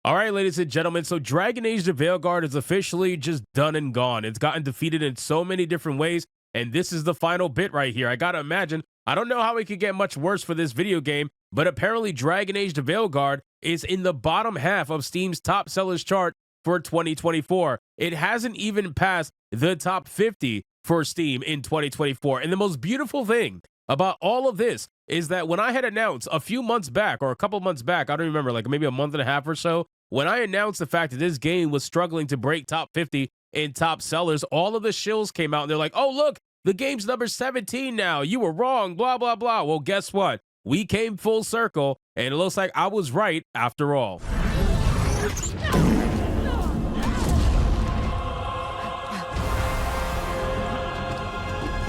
All right, ladies and gentlemen, so Dragon Age the Veilguard is officially just done and gone. It's gotten defeated in so many different ways, and this is the final bit right here. I gotta imagine, I don't know how it could get much worse for this video game, but apparently Dragon Age the Veilguard is in the bottom half of Steam's top sellers chart for 2024. It hasn't even passed the top 50 for Steam in 2024. And the most beautiful thing about all of this is that when I had announced a few months back, or a couple months back, I don't remember, like maybe a month and a half or so, when I announced the fact that this game was struggling to break top 50 in top sellers, all of the shills came out and they're like, oh, look, the game's number 17 now. You were wrong, blah, blah, blah. Well, guess what? We came full circle, and it looks like I was right after all.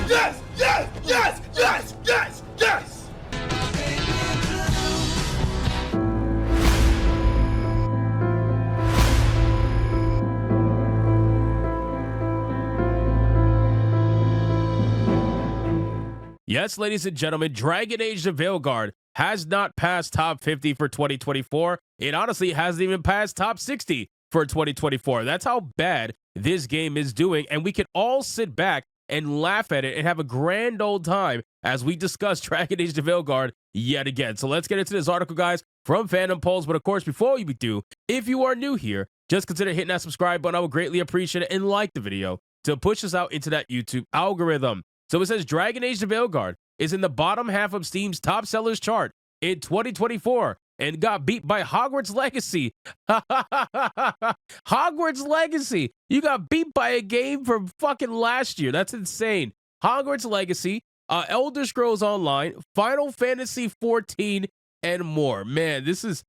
Yes! Yes! Yes! Yes! Yes! Yes! Yes, ladies and gentlemen, Dragon Age the Veilguard has not passed top 50 for 2024. It honestly hasn't even passed top 60 for 2024. That's how bad this game is doing, and we can all sit back and laugh at it and have a grand old time as we discuss Dragon Age the Veilguard yet again. So let's get into this article, guys, from Fandom Polls. But of course, before we do, if you are new here, just consider hitting that subscribe button. I would greatly appreciate it, and like the video to push us out into that YouTube algorithm. So it says Dragon Age the Veilguard is in the bottom half of Steam's top sellers chart in 2024 and got beat by Hogwarts Legacy. Hogwarts Legacy. You got beat by a game from fucking last year. That's insane. Hogwarts Legacy, Elder Scrolls Online, Final Fantasy 14, and more. Man, this is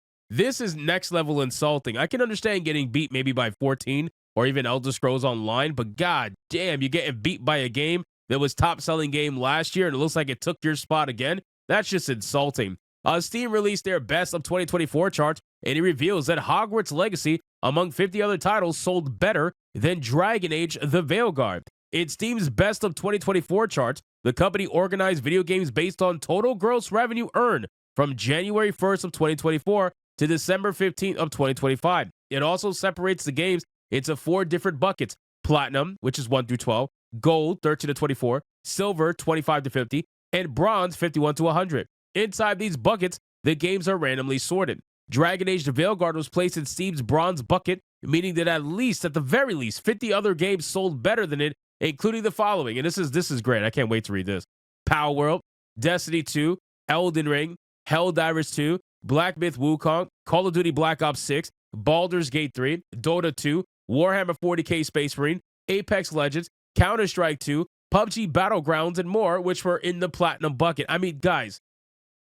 next level insulting. I can understand getting beat maybe by 14 or even Elder Scrolls Online, but god damn, you're getting beat by a game that was top-selling game last year, and it looks like it took your spot again. That's just insulting. Steam released their Best of 2024 charts, and it reveals that Hogwarts Legacy, among 50 other titles, sold better than Dragon Age the Veilguard. In Steam's Best of 2024 charts, the company organized video games based on total gross revenue earned from January 1st of 2024 to December 15th of 2025. It also separates the games into 4 different buckets: Platinum, which is 1 through 12, Gold, 13 to 24, Silver, 25 to 50, and Bronze, 51 to 100. Inside these buckets, the games are randomly sorted. Dragon Age the Veilguard was placed in Steam's Bronze bucket, meaning that at the very least, 50 other games sold better than it, including the following. And this is great. I can't wait to read this. Power World, Destiny 2, Elden Ring, Helldivers 2, Black Myth Wukong, Call of Duty Black Ops 6, Baldur's Gate 3, Dota 2, Warhammer 40k Space Marine, Apex Legends, Counter-Strike 2, PUBG Battlegrounds, and more, which were in the Platinum bucket. I mean, guys,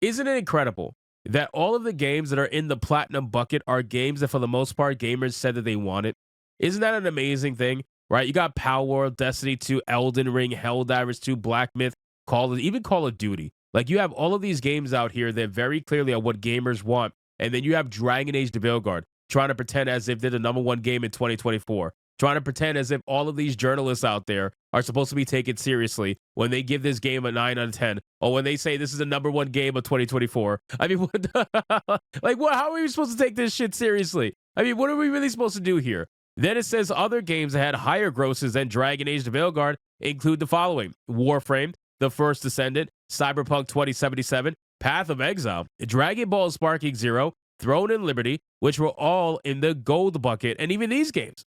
isn't it incredible that all of the games that are in the Platinum bucket are games that, for the most part, gamers said that they wanted? Isn't that an amazing thing, right? You got Power World, Destiny 2, Elden Ring, Helldivers 2, Black Myth, even Call of Duty. Like, you have all of these games out here that very clearly are what gamers want, and then you have Dragon Age the Veilguard trying to pretend as if they're the #1 game in 2024. Trying to pretend as if all of these journalists out there are supposed to be taken seriously when they give this game a 9 out of 10, or when they say this is the #1 game of 2024. I mean, how are we supposed to take this shit seriously? I mean, what are we really supposed to do here? Then it says other games that had higher grosses than Dragon Age the Veilguard include the following: Warframe, The First Descendant, Cyberpunk 2077, Path of Exile, Dragon Ball Sparking Zero, Throne and Liberty, which were all in the gold bucket. And even these games,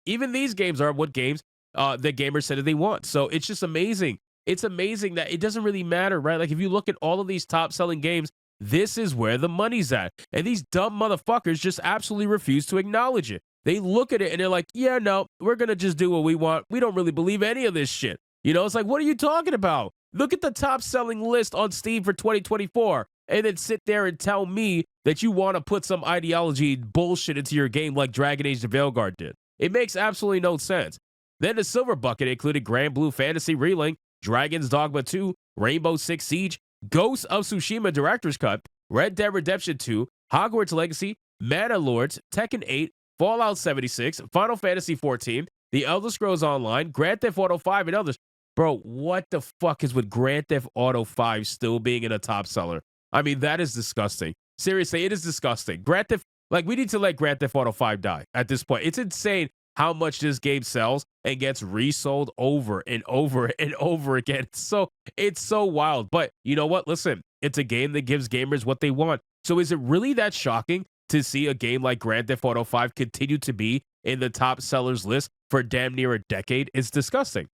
even these games are what games that gamers said that they want. So it's just amazing. It's amazing that it doesn't really matter, right? Like, if you look at all of these top-selling games, this is where the money's at. And these dumb motherfuckers just absolutely refuse to acknowledge it. They look at it and they're like, yeah, no, we're going to just do what we want. We don't really believe any of this shit. You know, it's like, what are you talking about? Look at the top-selling list on Steam for 2024 and then sit there and tell me that you want to put some ideology bullshit into your game like Dragon Age the Veilguard did. It makes absolutely no sense. Then the silver bucket included Grand Blue Fantasy Relink, Dragon's Dogma 2, Rainbow Six Siege, Ghost of Tsushima Director's Cut, Red Dead Redemption 2, Hogwarts Legacy, Mana Lords, Tekken 8, Fallout 76, Final Fantasy 14, The Elder Scrolls Online, Grand Theft Auto 5, and others. Bro, what the fuck is with Grand Theft Auto 5 still being in a top seller? I mean, that is disgusting. Seriously, it is disgusting. Grand Theft Like, we need to let Grand Theft Auto 5 die at this point. It's insane how much this game sells and gets resold over and over and over again. It's so wild. But you know what? Listen, it's a game that gives gamers what they want. So is it really that shocking to see a game like Grand Theft Auto 5 continue to be in the top sellers list for damn near a decade? It's disgusting.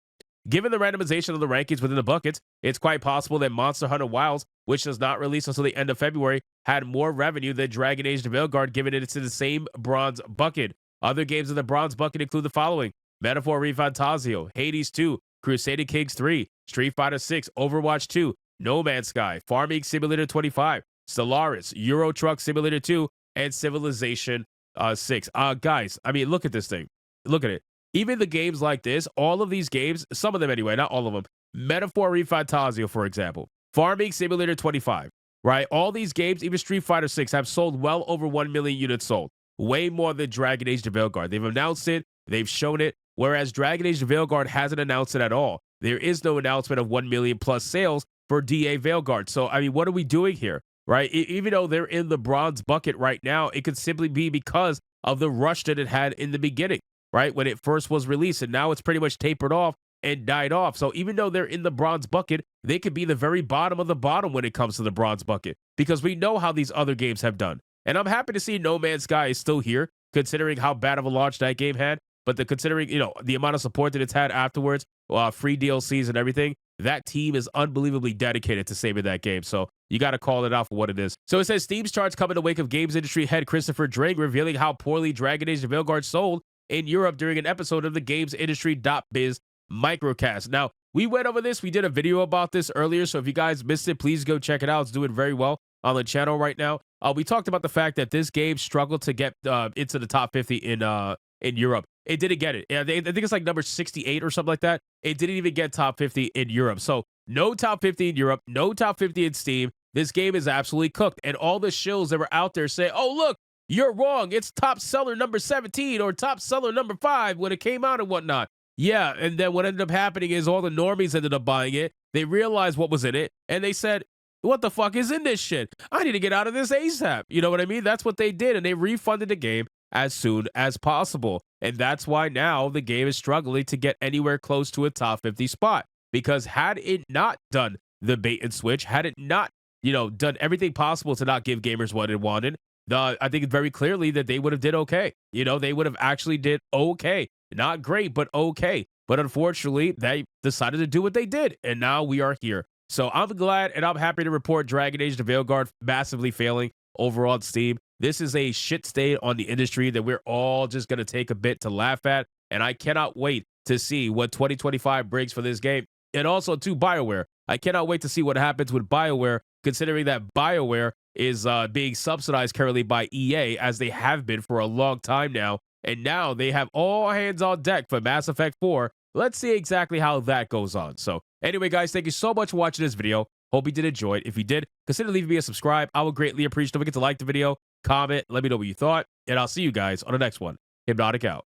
Given the randomization of the rankings within the buckets, it's quite possible that Monster Hunter Wilds, which does not release until the end of February, had more revenue than Dragon Age the Veilguard, given it's in the same bronze bucket. Other games in the bronze bucket include the following: Metaphor ReFantazio, Hades 2, Crusader Kings 3, Street Fighter 6, Overwatch 2, No Man's Sky, Farming Simulator 25, Stellaris, Euro Truck Simulator 2, and Civilization 6. Guys, I mean, look at this thing. Look at it. Even the games like this, all of these games, some of them anyway, not all of them, Metaphor ReFantazio, for example, Farming Simulator 25, right? All these games, even Street Fighter 6, have sold well over 1 million units sold. Way more than Dragon Age the Veilguard. They've announced it, they've shown it, whereas Dragon Age the Veilguard hasn't announced it at all. There is no announcement of 1 million plus sales for DA Veilguard. So, I mean, what are we doing here, right? Even though they're in the bronze bucket right now, it could simply be because of the rush that it had in the beginning, right? When it first was released, and now it's pretty much tapered off and died off. So even though they're in the bronze bucket, they could be the very bottom of the bottom when it comes to the bronze bucket, because we know how these other games have done. And I'm happy to see No Man's Sky is still here, considering how bad of a launch that game had. But considering, you know, the amount of support that it's had afterwards, free DLCs and everything, that team is unbelievably dedicated to saving that game. So you got to call it out for what it is. So it says Steam's charts come in the wake of games industry head Christopher Drake revealing how poorly Dragon Age the Veilguard sold in Europe during an episode of the Games Industry.biz microcast. Now, we went over this. We did a video about this earlier. So if you guys missed it, please go check it out. It's doing very well on the channel right now. We talked about the fact that this game struggled to get into the top 50 in Europe. It didn't get it. I think it's like number 68 or something like that. It didn't even get top 50 in Europe. So no top 50 in Europe, no top 50 in Steam. This game is absolutely cooked. And all the shills that were out there say, oh, look, you're wrong. It's top seller number 17 or top seller number 5 when it came out and whatnot. Yeah, and then what ended up happening is all the normies ended up buying it. They realized what was in it, and they said, what the fuck is in this shit? I need to get out of this ASAP. You know what I mean? That's what they did, and they refunded the game as soon as possible. And that's why now the game is struggling to get anywhere close to a top 50 spot. Because had it not done the bait and switch, had it not, you know, done everything possible to not give gamers what it wanted, I think very clearly that they would have did okay. You know, they would have actually did okay. Not great, but okay. But unfortunately, they decided to do what they did, and now we are here. So I'm glad, and I'm happy to report Dragon Age the Veilguard massively failing overall on Steam. This is a shit stain on the industry that we're all just going to take a bit to laugh at, and I cannot wait to see what 2025 brings for this game. And also, to BioWare. I cannot wait to see what happens with BioWare, considering that BioWare is being subsidized currently by EA, as they have been for a long time now. And now they have all hands on deck for Mass Effect 4. Let's see exactly how that goes on. So anyway, guys, thank you so much for watching this video. Hope you did enjoy it. If you did, consider leaving me a subscribe. I would greatly appreciate it. Don't forget to like the video, comment, let me know what you thought, and I'll see you guys on the next one. Hypnotic out.